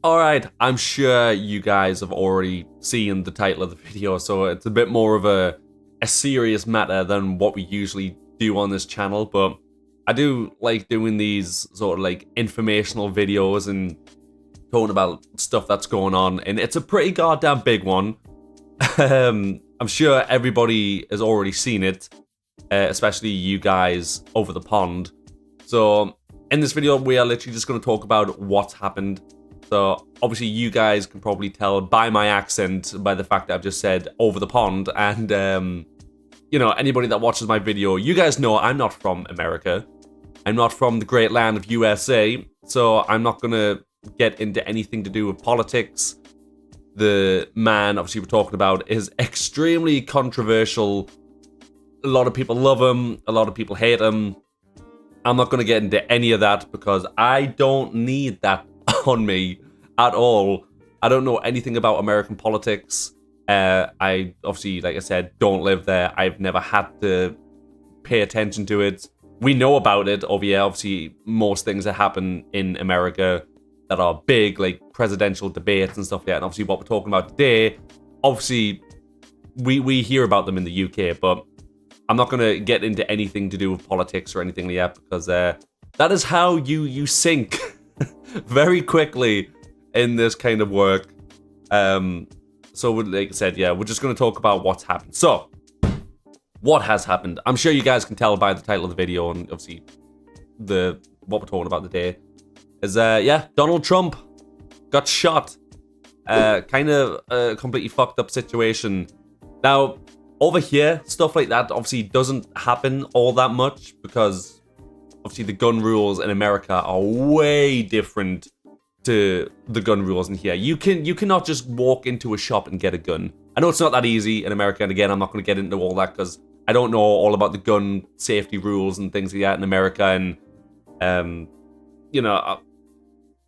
Alright, I'm sure you guys have already seen the title of the video, so it's a bit more of a serious matter than what we usually do on this channel, but I do like doing these sort of like informational videos and talking about stuff that's going on, and it's a pretty goddamn big one. I'm sure everybody has already seen it, especially you guys over the pond. So in this video, we are literally just going to talk about what's happened. So obviously you guys can probably tell by my accent, by the fact that I've just said over the pond, and you know, anybody that watches my video, you guys know I'm not from America. I'm not from the great land of USA, so I'm not going to get into anything to do with politics. The man, obviously we're talking about, is extremely controversial. A lot of people love him, a lot of people hate him. I'm not going to get into any of that because I don't need that on me at all. I don't know anything about American politics. I obviously, like I said, don't live there. I've never had to pay attention to it. We know about it over here. Obviously, most things that happen in America that are big, like presidential debates and stuff like that. And obviously, what we're talking about today, obviously, we hear about them in the UK, but I'm not going to get into anything to do with politics or anything like that because that is how you sink very quickly in this kind of work. So, like I said, yeah, we're just going to talk about what's happened. So, what has happened? I'm sure you guys can tell by the title of the video and obviously what we're talking about today is, yeah, Donald Trump got shot. Kind of a completely fucked up situation. Now, over here, stuff like that obviously doesn't happen all that much because obviously the gun rules in America are way different to the gun rules in here. You cannot just walk into a shop and get a gun. I know it's not that easy in America, and again, I'm not going to get into all that because I don't know all about the gun safety rules and things like that in America, and you know,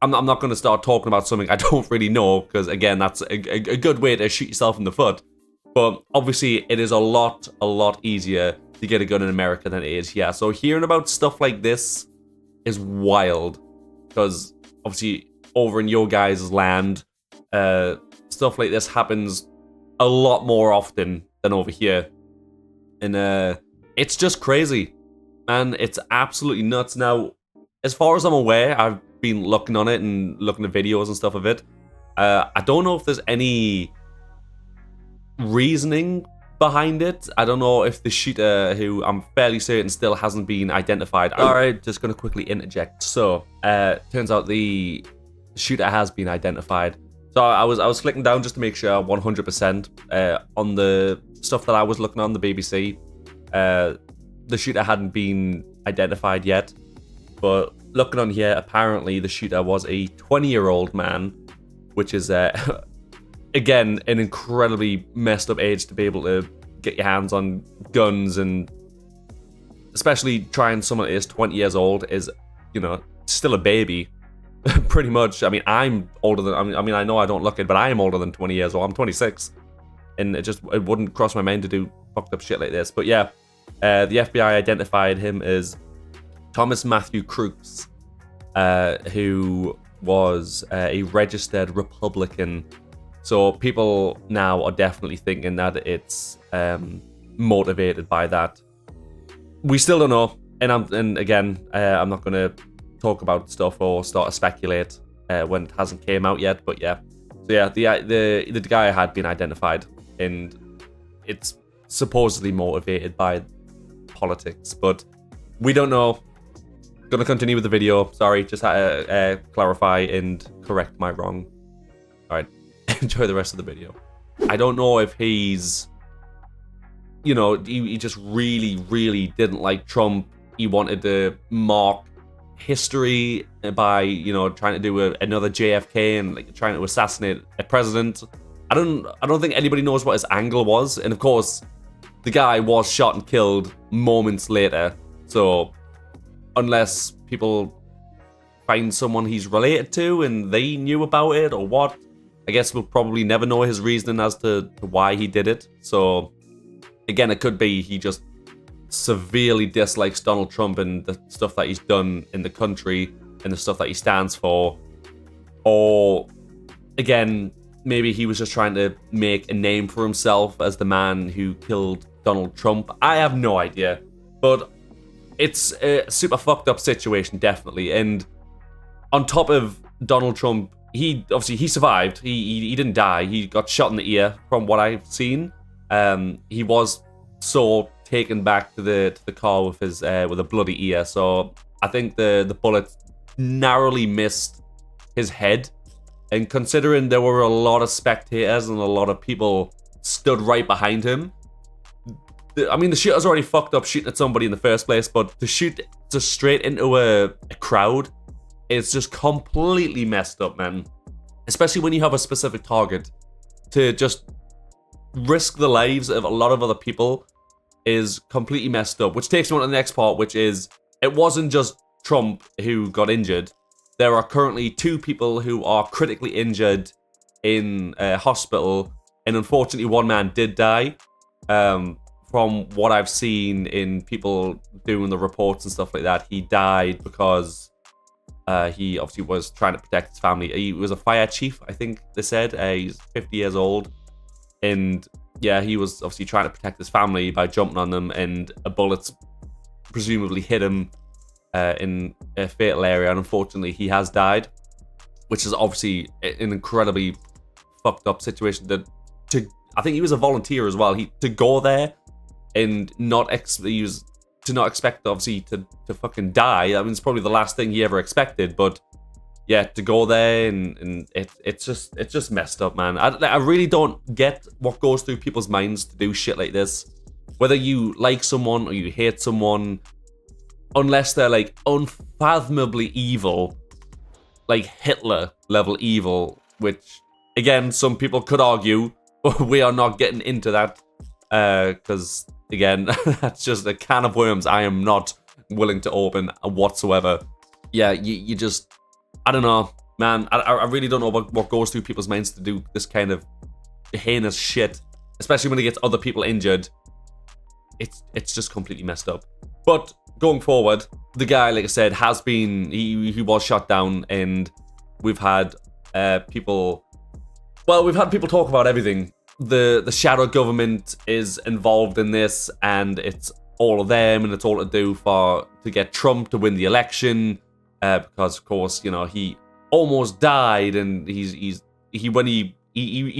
I'm not going to start talking about something I don't really know because again, that's a good way to shoot yourself in the foot. But obviously, it is a lot easier to get a gun in America than it is here. So hearing about stuff like this is wild because obviously over in your guys' land, stuff like this happens a lot more often than over here. And it's just crazy, man. It's absolutely nuts. Now, as far as I'm aware, I've been looking on it and looking at videos and stuff of it. I don't know if there's any reasoning behind it. I don't know if the shooter, who I'm fairly certain still hasn't been identified. Alright, just gonna quickly interject. So, turns out the shooter has been identified. So I was clicking down just to make sure 100% on the stuff that I was looking on the BBC. The shooter hadn't been identified yet, but looking on here, apparently the shooter was a 20-year-old man, which is again an incredibly messed up age to be able to get your hands on guns, and especially trying someone that is 20 years old is, you know, still a baby. Pretty much. I mean, I'm older than, I mean, I know I don't look it, but I am older than 20 years old. I'm 26. And it wouldn't cross my mind to do fucked up shit like this. But yeah, the FBI identified him as Thomas Matthew Crooks, who was a registered Republican. So people now are definitely thinking that it's motivated by that. We still don't know. And again, I'm not going to talk about stuff or start to speculate when it hasn't came out yet, but yeah. So yeah, the guy had been identified, and it's supposedly motivated by politics, but we don't know. Gonna continue with the video. Sorry, just had to clarify and correct my wrong. All right, enjoy the rest of the video. I don't know if he's, you know, he just really didn't like Trump. He wanted to mark history by, you know, trying to do another JFK and like trying to assassinate a president. I don't think anybody knows what his angle was, and of course the guy was shot and killed moments later, so unless people find someone he's related to and they knew about it or what, I guess we'll probably never know his reasoning as to why he did it. So again, it could be he just severely dislikes Donald Trump and the stuff that he's done in the country and the stuff that he stands for, or again, maybe he was just trying to make a name for himself as the man who killed Donald Trump. I have no idea. But it's a super fucked up situation, definitely. And on top of Donald Trump, he survived. He didn't die. He got shot in the ear, from what I've seen. He was taken back to the car with his with a bloody ear. So I think the bullet narrowly missed his head. And considering there were a lot of spectators and a lot of people stood right behind him, I mean, the shooter's already fucked up shooting at somebody in the first place, but to shoot just straight into a crowd, it's just completely messed up, man. Especially when you have a specific target. To just risk the lives of a lot of other people is completely messed up, which takes me on to the next part, which is, it wasn't just Trump who got injured. There are currently 2 people who are critically injured in a hospital, and unfortunately one man did die. From what I've seen in people doing the reports and stuff like that, he died because he obviously was trying to protect his family. He was a fire chief, I think they said. He's 50 years old. And yeah, he was obviously trying to protect his family by jumping on them, and a bullet presumably hit him in a fatal area. And unfortunately, he has died, which is obviously an incredibly fucked up situation. I think he was a volunteer as well. To go there and not expect obviously to fucking die. I mean, it's probably the last thing he ever expected, but yeah, to go there and it's just messed up, man. I really don't get what goes through people's minds to do shit like this. Whether you like someone or you hate someone, unless they're like unfathomably evil, like Hitler level evil, which again, some people could argue, but we are not getting into that because again, that's just a can of worms I am not willing to open whatsoever. Yeah, you just, I don't know, man. I really don't know what goes through people's minds to do this kind of heinous shit, especially when it gets other people injured. It's just completely messed up. But going forward, the guy, like I said, has been, he was shot down, and we've had people talk about everything. The shadow government is involved in this, and it's all of them, and it's all to do to get Trump to win the election, because of course, you know, he almost died, and he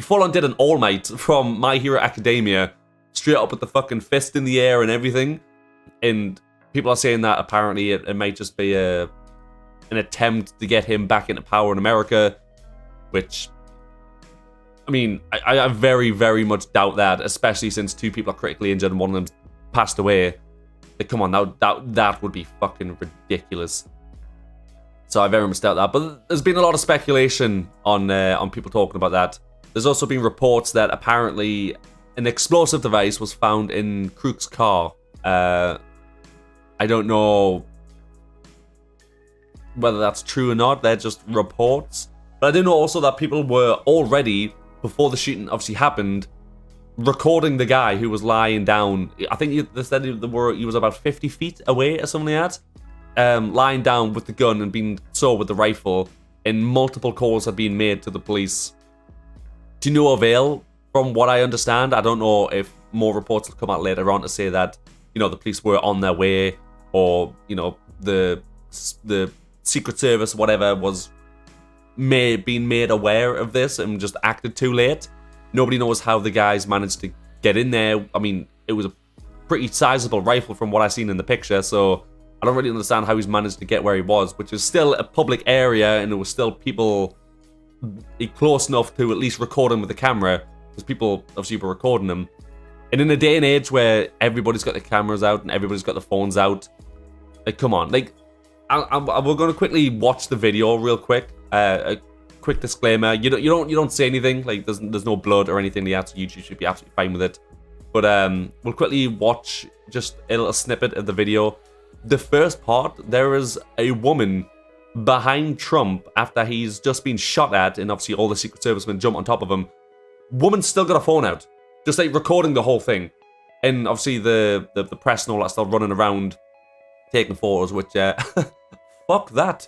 full on did an All Might from My Hero Academia, straight up with the fucking fist in the air and everything. And people are saying that apparently it might just be an attempt to get him back into power in America, which, I mean, I very, very much doubt that, especially since 2 people are critically injured and one of them passed away. Like, come on, that would be fucking ridiculous. So I very much doubt that. But there's been a lot of speculation on people talking about that. There's also been reports that apparently an explosive device was found in Crook's car. I don't know whether that's true or not. They're just reports. But I do know also that people were already, before the shooting obviously happened, recording the guy who was lying down. I think they said he was about 50 feet away or something like that, lying down with the gun and being saw with the rifle, and multiple calls have been made to the police. To no avail, from what I understand. I don't know if more reports will come out later on to say that, you know, the police were on their way, or, you know, the Secret Service, whatever, was being made aware of this and just acted too late. Nobody knows how the guys managed to get in there. I mean, it was a pretty sizable rifle from what I've seen in the picture, so I don't really understand how he's managed to get where he was, which is still a public area, and there was still people close enough to at least record him with the camera, because people obviously were recording him. And in a day and age where everybody's got the cameras out and everybody's got the phones out, like, come on, like, we're going to quickly watch the video real quick. A quick disclaimer: you don't say anything. Like, there's no blood or anything. YouTube should be absolutely fine with it. But we'll quickly watch just a little snippet of the video. The first part, there is a woman behind Trump after he's just been shot at, and obviously all the Secret Servicemen jump on top of him. Woman's still got a phone out, just like recording the whole thing, and obviously the press and all that still running around taking photos. Which fuck that.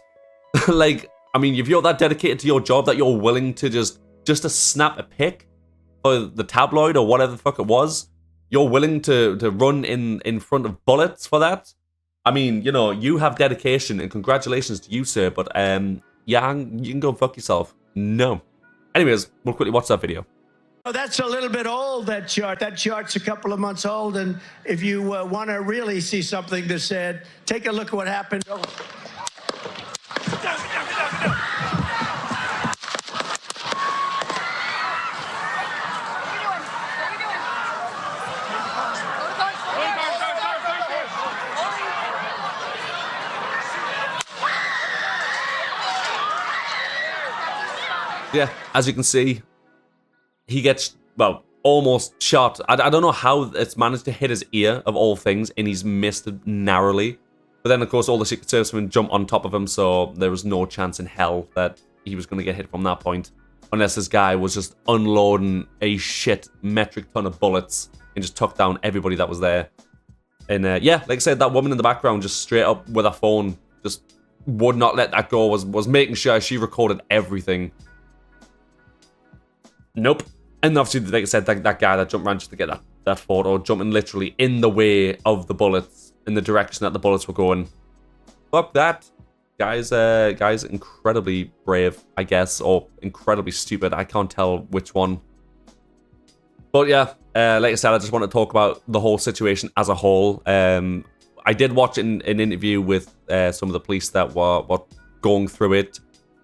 Like, I mean, if you're that dedicated to your job that you're willing to just to snap a pic for the tabloid or whatever the fuck it was, you're willing to run in front of bullets for that. I mean, you know, you have dedication, and congratulations to you, sir. But yeah, you can go fuck yourself. No. Anyways, we'll quickly watch that video. Oh, that's a little bit old, that chart. That chart's a couple of months old, and if you want to really see something that's said, take a look at what happened. Oh. Yeah, as you can see, he gets, well, almost shot. I don't know how it's managed to hit his ear, of all things, and he's missed it narrowly. But then, of course, all the Secret Servicemen jump on top of him, so there was no chance in hell that he was going to get hit from that point. Unless this guy was just unloading a shit metric ton of bullets and just took down everybody that was there. And yeah, like I said, that woman in the background just straight up with her phone just would not let that go, was making sure she recorded everything. Nope. And obviously, like I said, that guy that jumped around just to get that photo, jumping literally in the way of the bullets, in the direction that the bullets were going. Fuck that. Guys, incredibly brave, I guess, or incredibly stupid. I can't tell which one. But yeah, like I said, I just want to talk about the whole situation as a whole. I did watch an interview with some of the police that were going through it.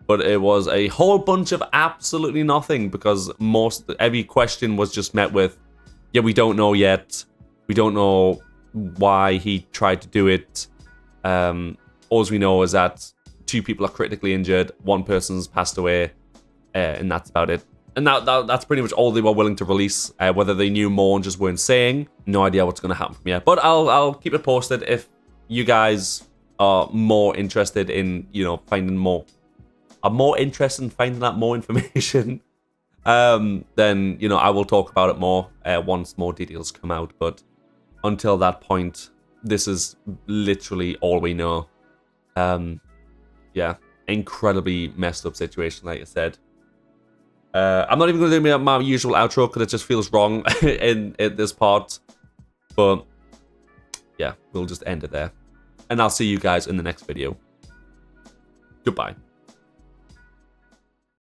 But it was a whole bunch of absolutely nothing, because every question was just met with, yeah, we don't know yet. We don't know why he tried to do it. All we know is that 2 people are critically injured, 1 person's passed away, and that's about it. And that's pretty much all they were willing to release. Whether they knew more and just weren't saying, no idea what's going to happen from here. But I'll keep it posted if you guys are more interested in, you know, finding more. I'm more interested in finding out more information, then, you know, I will talk about it more once more details come out. But until that point, this is literally all we know. Yeah, incredibly messed up situation, like I said. I'm not even going to do my usual outro because it just feels wrong in this part. But yeah, we'll just end it there. And I'll see you guys in the next video. Goodbye.